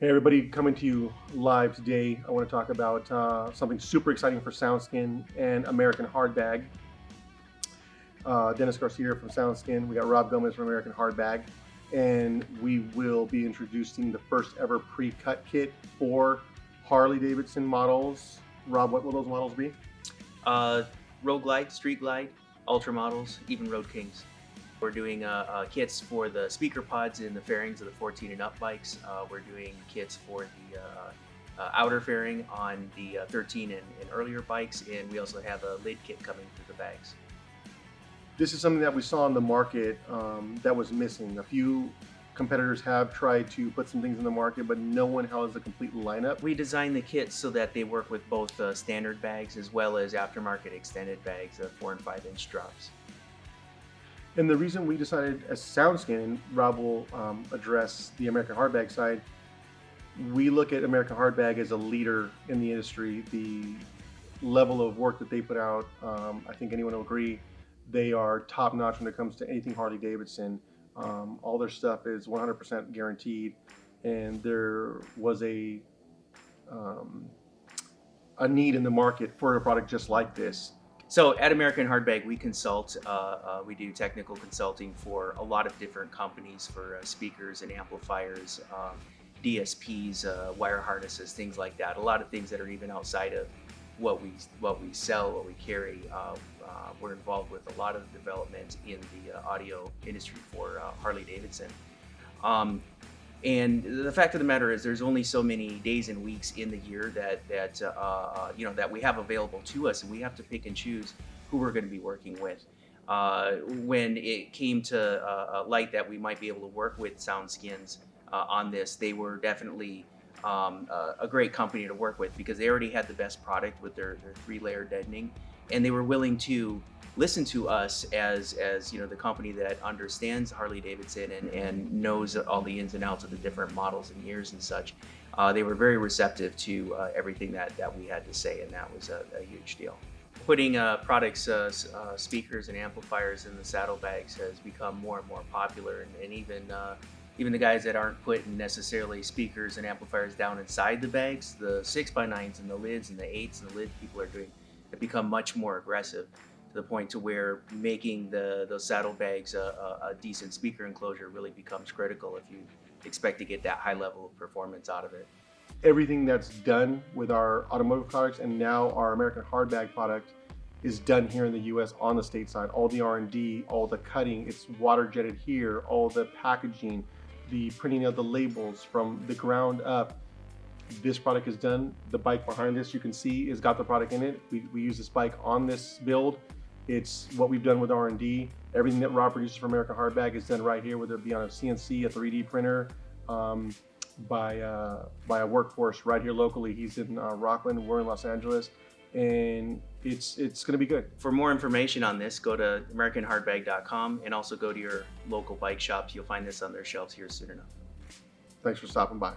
Hey everybody, coming to you live today. I want to talk about something super exciting for SoundSkin and American Hardbag. Dennis Garcia from SoundSkin. We got Rob Gomez from American Hardbag, and we will be introducing the first ever pre-cut kit for Harley Davidson models. Rob, what will those models be? Road Glide, Street Glide, Ultra models, even Road Kings. We're doing kits for the speaker pods in the fairings of the 14 and up bikes. We're doing kits for the outer fairing on the 13 and earlier bikes, and we also have a lid kit coming through the bags. This is something that we saw in the market that was missing. A few competitors have tried to put some things in the market, but no one has a complete lineup. We designed the kits so that they work with both standard bags as well as aftermarket extended bags, 4 and 5 inch drops. And the reason we decided as SoundSkin, and Rob will address the American Hardbag side, we look at American Hardbag as a leader in the industry. The level of work that they put out, I think anyone will agree, they are top notch when it comes to anything Harley Davidson. All their stuff is 100% guaranteed, and there was a need in the market for a product just like this. So at American Hardbag, we consult, we do technical consulting for a lot of different companies for speakers and amplifiers, DSPs, wire harnesses, things like that. A lot of things that are even outside of what we sell, what we carry. We're involved with a lot of development in the audio industry for Harley Davidson. And the fact of the matter is, there's only so many days and weeks in the year that we have available to us, and we have to pick and choose who we're going to be working with. When it came to light that we might be able to work with SoundSkins on this, they were definitely a great company to work with because they already had the best product with their 3-layer deadening, and they were willing to listen to us as the company that understands Harley Davidson and knows all the ins and outs of the different models and years and such. They were very receptive to everything that we had to say, and that was a huge deal. Putting products, speakers and amplifiers in the saddlebags has become more and more popular, and even the guys that aren't putting necessarily speakers and amplifiers down inside the bags, the 6x9s and the lids and the 8s and the lid people are doing have become much more aggressive, to the point to where making those saddlebags a decent speaker enclosure really becomes critical if you expect to get that high level of performance out of it. Everything that's done with our automotive products and now our American Hardbag product is done here in the US on the state side. All the R&D, all the cutting, it's water jetted here, all the packaging, the printing of the labels from the ground up. This product is done. The bike behind us, you can see, has got the product in it. We use this bike on this build. It's what we've done with R&D. Everything that Rob produces for American Hardbag is done right here, whether it be on a CNC, a 3D printer, by a workforce right here locally. He's in Rockland, we're in Los Angeles, and it's going to be good. For more information on this, go to AmericanHardbag.com and also go to your local bike shops. You'll find this on their shelves here soon enough. Thanks for stopping by.